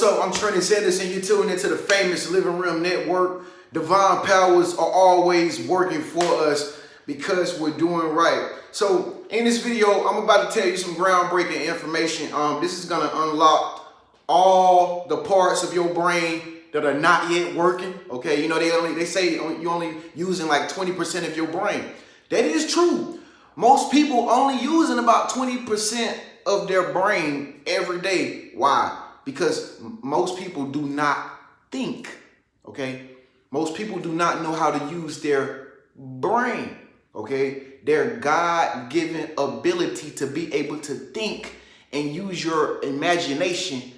what's up? I'm TreniuS Henderson, and you're tuning into the famous Living Room Network. Divine powers are always working for us because we're doing right. So in this video, I'm about to tell you some groundbreaking information. This is gonna unlock all the parts of your brain that are not yet working. Okay, you know they say you're only using like 20% of your brain. That is true. Most people only using about 20% of their brain every day. Why? Because most people do not think. Okay, most people do not know how to use their brain. Okay, their God-given ability to be able to think and use your imagination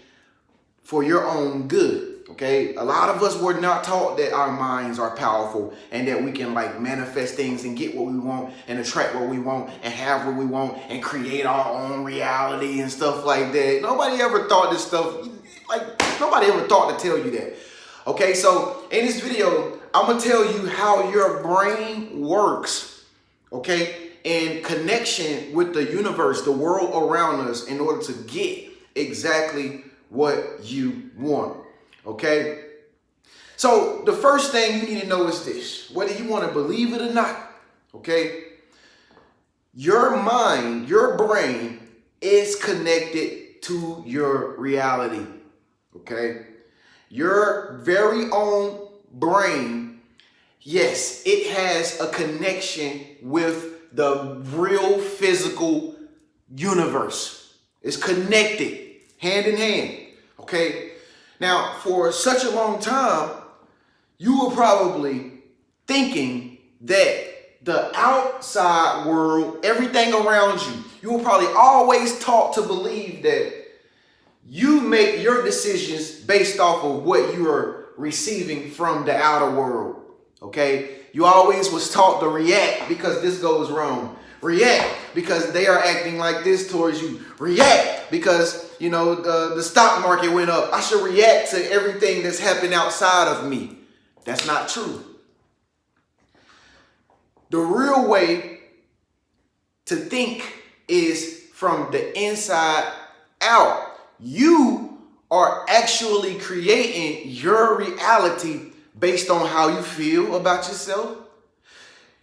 for your own good. Okay, a lot of us were not taught that our minds are powerful and that we can like manifest things and get what we want and attract what we want and have what we want and create our own reality and stuff like that. Nobody ever thought this stuff, like nobody ever thought to tell you that. Okay, so in this video, I'm gonna tell you how your brain works, okay, in connection with the universe, the world around us, in order to get exactly what you want. Okay, so the first thing you need to know is this, whether you want to believe it or not. Okay, your mind, your brain is connected to your reality. Okay, your very own brain, yes, it has a connection with the real physical universe. It's connected hand in hand. Okay. Now, for such a long time, you were probably thinking that the outside world, everything around you, you were probably always taught to believe that you make your decisions based off of what you are receiving from the outer world. Okay? You always was taught to react because this goes wrong. React because they are acting like this towards you. React because, you know, the stock market went up. I should react to everything that's happening outside of me. That's not true. The real way to think is from the inside out. You are actually creating your reality based on how you feel about yourself.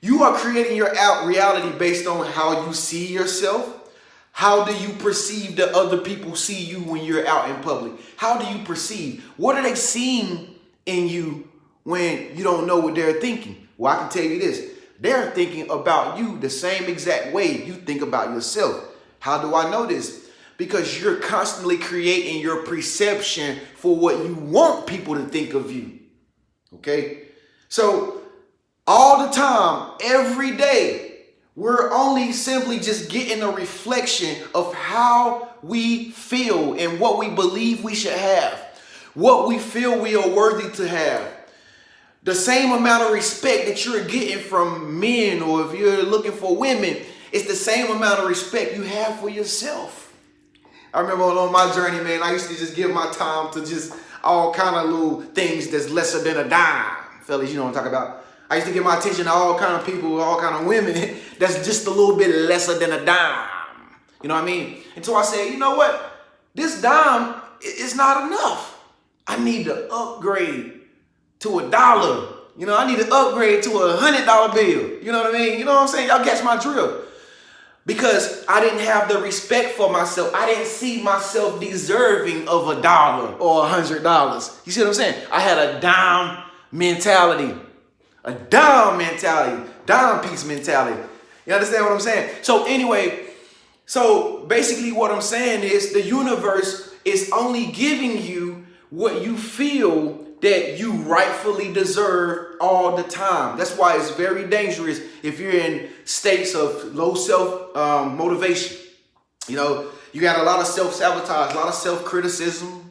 You are creating your reality based on how you see yourself. How do you perceive that other people see you when you're out in public? How do you perceive? What are they seeing in you when you don't know what they're thinking? Well, I can tell you this. They're thinking about you the same exact way you think about yourself. How do I know this? Because you're constantly creating your perception for what you want people to think of you. Okay? So all the time, every day, we're only simply just getting a reflection of how we feel and what we believe we should have, what we feel we are worthy to have. The same amount of respect that you're getting from men, or if you're looking for women, it's the same amount of respect you have for yourself. I remember on my journey, man, I used to just give my time to just all kind of little things that's lesser than a dime. Fellas, you know what I'm talking about. I used to give my attention to all kind of people, all kind of women that's just a little bit lesser than a dime. You know what I mean? Until I said, you know what? This dime is not enough. I need to upgrade to $1. You know, I need to upgrade to a $100 bill. You know what I mean? You know what I'm saying? Y'all catch my drill. Because I didn't have the respect for myself. I didn't see myself deserving of $1 or $100. You see what I'm saying? I had a dime mentality. A dime mentality, dime piece mentality. You understand what I'm saying? So anyway, so basically what I'm saying is the universe is only giving you what you feel that you rightfully deserve all the time. That's why it's very dangerous if you're in states of low self-motivation. You know, you got a lot of self-sabotage, a lot of self-criticism.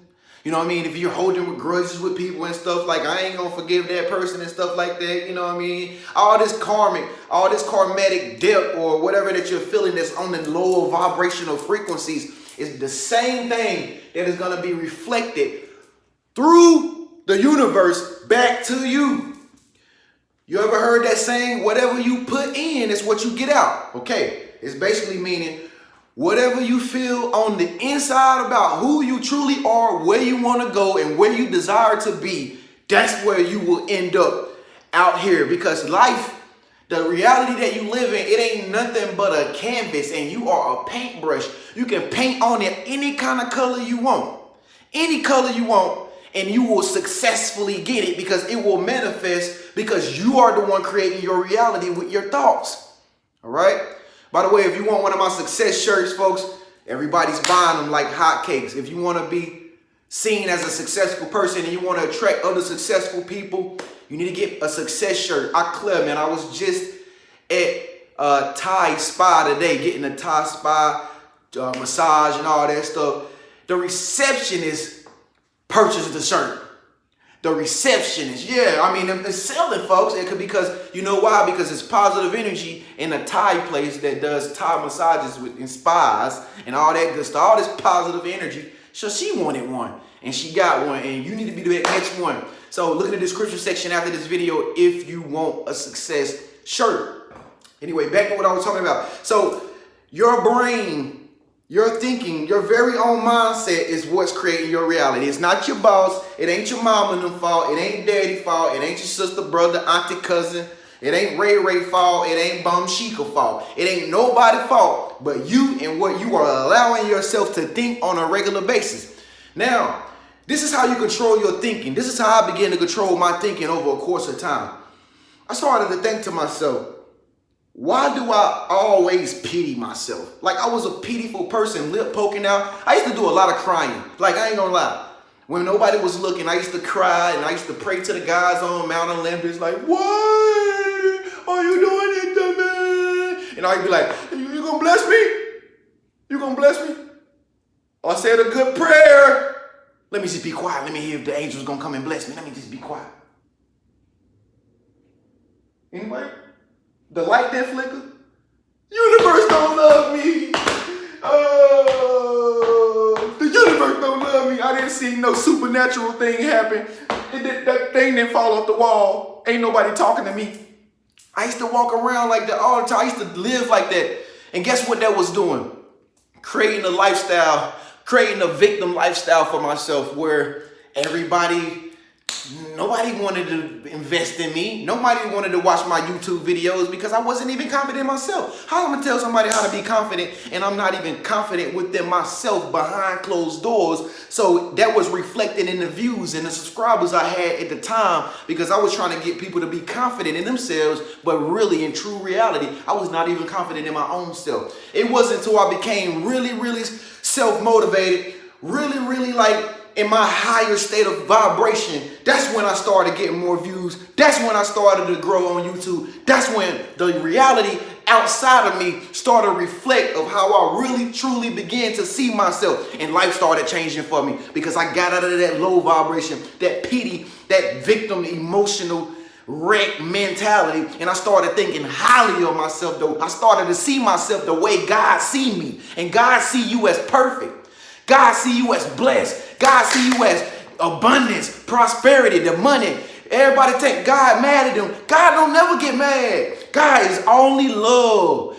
You know what I mean? If you're holding grudges with people and stuff, like I ain't gonna forgive that person and stuff like that, you know what I mean? All this karmatic debt or whatever that you're feeling that's on the lower vibrational frequencies is the same thing that is gonna be reflected through the universe back to you. You ever heard that saying, whatever you put in is what you get out? Okay, it's basically meaning Whatever you feel on the inside about who you truly are, where you want to go, and where you desire to be, that's where you will end up out here. Because life, the reality that you live in, it ain't nothing but a canvas, and you are a paintbrush. You can paint on it any kind of color you want. Any color you want, and you will successfully get it because it will manifest because you are the one creating your reality with your thoughts. All right? By the way, if you want one of my success shirts, folks, everybody's buying them like hotcakes. If you want to be seen as a successful person and you want to attract other successful people, you need to get a success shirt. I clear, man. I was just at Thai spa today, getting a Thai spa massage and all that stuff. The receptionist purchased the shirt. The receptionist, yeah, I mean, it's selling, folks. It could, because you know why? Because it's positive energy in a Thai place that does Thai massages and spas and all that good stuff. All this positive energy. So she wanted one, and she got one, and you need to be the next one. So look at the description section after this video if you want a success shirt. Anyway, back to what I was talking about. So your brain, your thinking, your very own mindset is what's creating your reality. It's not your boss. It ain't your mama and them fault. It ain't daddy fault. It ain't your sister, brother, auntie, cousin. It ain't Ray fault. It ain't Bum Sheikah fault. It ain't nobody fault but you and what you are allowing yourself to think on a regular basis. Now, this is how you control your thinking. This is how I began to control my thinking over a course of time. I started to think to myself, why do I always pity myself? Like, I was a pitiful person, lip poking out. I used to do a lot of crying. Like, I ain't gonna lie. When nobody was looking, I used to cry, and I used to pray to the guys on Mount Olympus, like, why are you doing it to me? And I'd be like, you gonna bless me? You gonna bless me? I said a good prayer. Let me just be quiet. Let me hear if the angel's gonna come and bless me. Let me just be quiet. Anybody? The light that flicker? Universe don't love me. Oh, the universe don't love me. I didn't see no supernatural thing happen. That thing didn't fall off the wall. Ain't nobody talking to me. I used to walk around like that all the time. I used to live like that. And guess what that was doing? Creating a lifestyle, creating a victim lifestyle for myself where nobody wanted to invest in me. Nobody wanted to watch my YouTube videos because I wasn't even confident in myself. How am I going to tell somebody how to be confident and I'm not even confident within myself behind closed doors? So that was reflected in the views and the subscribers I had at the time because I was trying to get people to be confident in themselves, but really in true reality, I was not even confident in my own self. It wasn't until I became really, really self-motivated, really like in my higher state of vibration, that's when I started getting more views. That's when I started to grow on YouTube. That's when the reality outside of me started to reflect of how I really truly began to see myself. And life started changing for me because I got out of that low vibration, that pity, that victim emotional wreck mentality. And I started thinking highly of myself though. I started to see myself the way God see me. And God see you as perfect. God see you as blessed. God see you as abundance, prosperity, the money. Everybody take God mad at them. God don't never get mad. God is only love.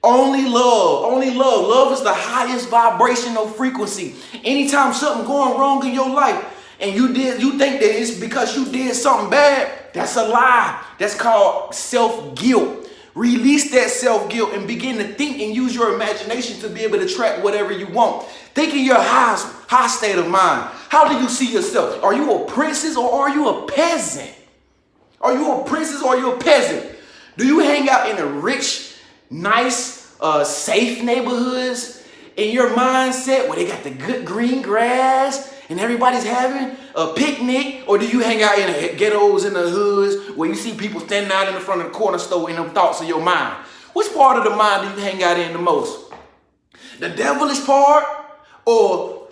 Only love. Only love. Love is the highest vibrational frequency. Anytime something going wrong in your life and you think that it's because you did something bad, that's a lie. That's called self-guilt. Release that self-guilt and begin to think and use your imagination to be able to attract whatever you want. Think in your high state of mind. How do you see yourself? Are you a princess or are you a peasant? Are you a princess or are you a peasant? Do you hang out in a rich, nice, safe neighborhoods in your mindset where they got the good green grass and everybody's having a picnic? Or do you hang out in the ghettos in the hoods where you see people standing out in the front of the corner store in them thoughts of your mind? Which part of the mind do you hang out in the most? The devilish part or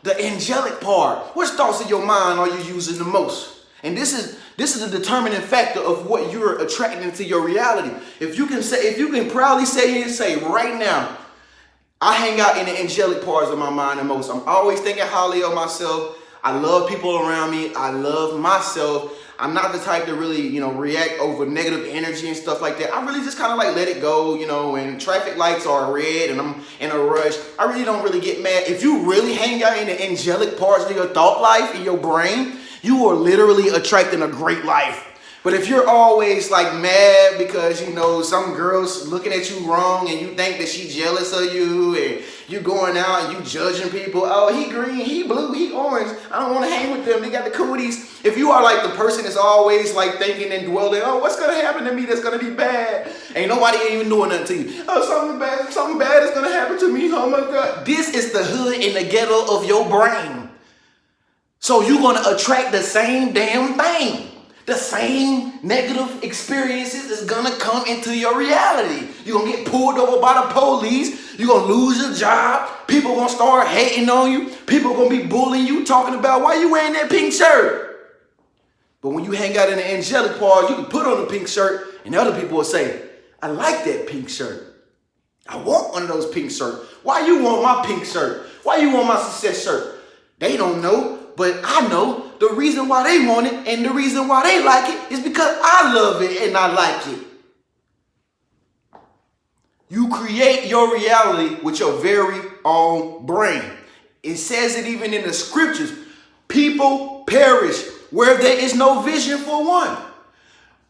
the angelic part? Which thoughts of your mind are you using the most? And this is a determining factor of what you're attracting into your reality. If you can proudly say right now, I hang out in the angelic parts of my mind the most. I'm always thinking highly of myself. I love people around me. I love myself. I'm not the type to really, react over negative energy and stuff like that. I really just kind of like let it go, when traffic lights are red and I'm in a rush. I really don't really get mad. If you really hang out in the angelic parts of your thought life, in your brain, you are literally attracting a great life. But if you're always like mad because, some girl's looking at you wrong and you think that she's jealous of you and you're going out and you judging people. Oh, he green, he blue, he orange. I don't want to hang with them. They got the cooties. If you are like the person that's always like thinking and dwelling, oh, what's going to happen to me that's going to be bad? Ain't nobody even doing nothing to you. Oh, something bad is going to happen to me. Oh my God. This is the hood and the ghetto of your brain. So you're going to attract the same damn thing. The same negative experiences is gonna come into your reality. You're gonna get pulled over by the police. You're gonna lose your job. People gonna start hating on you. People gonna be bullying you, talking about why you wearing that pink shirt. But when you hang out in the angelic part, you can put on the pink shirt and other people will say, I like that pink shirt. I want one of those pink shirts. Why you want my pink shirt? Why you want my success shirt? They don't know. But I know the reason why they want it and the reason why they like it is because I love it and I like it. You create your reality with your very own brain. It says it even in the scriptures. People perish where there is no vision for one,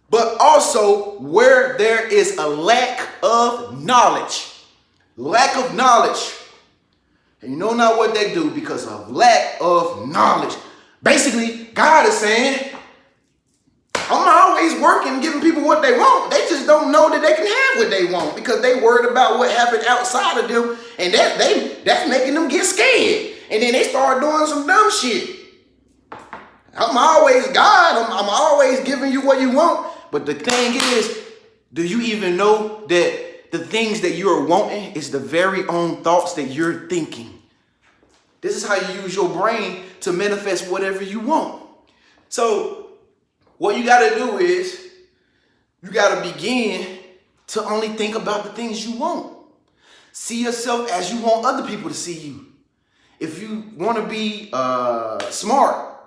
but also where there is a lack of knowledge. Lack of knowledge. And you know not what they do because of lack of knowledge. Basically, God is saying, I'm always working, giving people what they want. They just don't know that they can have what they want because they worried about what happened outside of them. And that's making them get scared. And then they start doing some dumb shit. I'm always God. I'm always giving you what you want. But the thing is, do you even know that the things that you're wanting is the very own thoughts that you're thinking? This is how you use your brain to manifest whatever you want. So what you got to do is you got to begin to only think about the things you want. See yourself as you want other people to see you. If you want to be smart,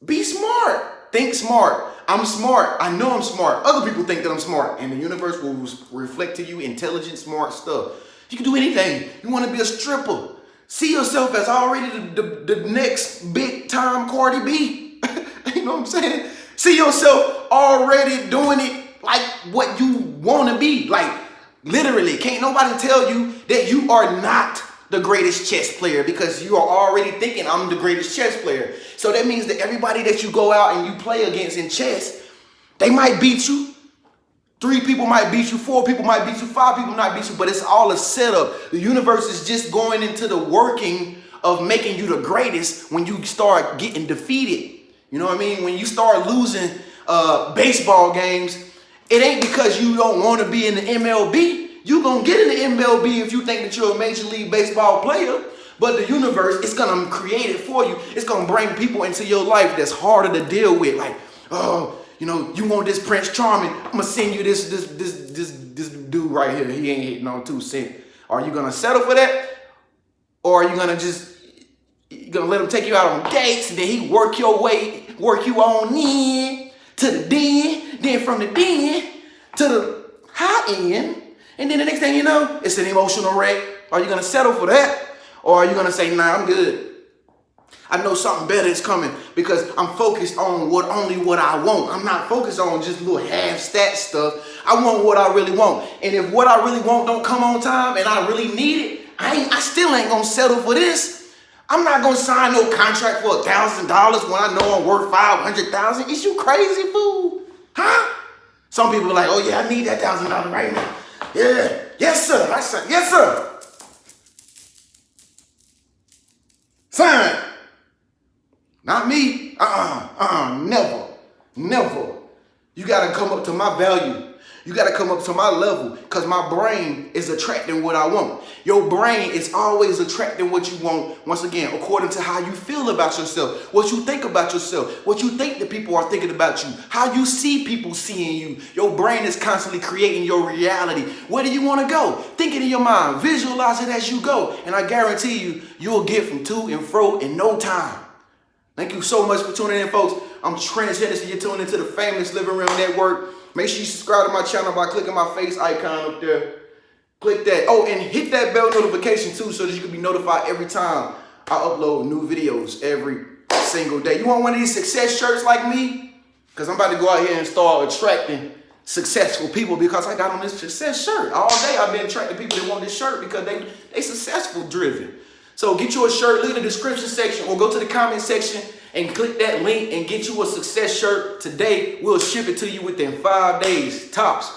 be smart. Think smart. I'm smart. I know I'm smart. Other people think that I'm smart. And the universe will reflect to you intelligent, smart stuff. You can do anything. You want to be a stripper. See yourself as already the next big time Cardi B. You know what I'm saying? See yourself already doing it like what you want to be. Like literally, can't nobody tell you that you are not the greatest chess player because you are already thinking I'm the greatest chess player. So that means that everybody that you go out and you play against in chess, they might beat you. 3 people might beat you, 4 people might beat you, 5 people might beat you, but it's all a setup. The universe is just going into the working of making you the greatest when you start getting defeated. You know what I mean? When you start losing baseball games, it ain't because you don't want to be in the MLB. You're going to get in the MLB if you think that you're a Major League Baseball player. But the universe is going to create it for you. It's going to bring people into your life that's harder to deal with. Like, oh, you want this Prince Charming? I'm going to send you this dude right here. He ain't hitting on 2 cents. Are you going to settle for that? Or are you going to let him take you out on dates and then he work you on in to the den, then from the den to the high end. And then the next thing you know, it's an emotional wreck. Are you going to settle for that? Or are you going to say, nah, I'm good. I know something better is coming because I'm focused on only what I want. I'm not focused on just little half-stat stuff. I want what I really want. And if what I really want don't come on time and I really need it, I still ain't going to settle for this. I'm not going to sign no contract for $1,000 when I know I'm worth $500,000. Is you crazy, fool? Huh? Some people are like, oh, yeah, I need that $1,000 right now. Yeah. Yes, sir. I said, yes, sir. Sign. Not me. Never. You got to come up to my value. You got to come up to my level because my brain is attracting what I want. Your brain is always attracting what you want, once again, according to how you feel about yourself, what you think about yourself, what you think that people are thinking about you, how you see people seeing you. Your brain is constantly creating your reality. Where do you want to go? Think it in your mind. Visualize it as you go. And I guarantee you, you'll get from to and fro in no time. Thank you so much for tuning in, folks. I'm TreniuS Henderson. You're tuning into the Famous Living Room Network. Make sure you subscribe to my channel by clicking my face icon up there. Click that. Oh, and hit that bell notification too so that you can be notified every time I upload new videos every single day. You want one of these success shirts like me? Because I'm about to go out here and start attracting successful people because I got on this success shirt. All day I've been attracting people that want this shirt because they successful driven. So get you a shirt, look in the description section or go to the comment section and click that link and get you a success shirt today. We'll ship it to you within 5 days, tops.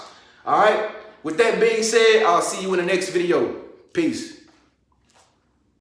All right? With that being said, I'll see you in the next video. Peace.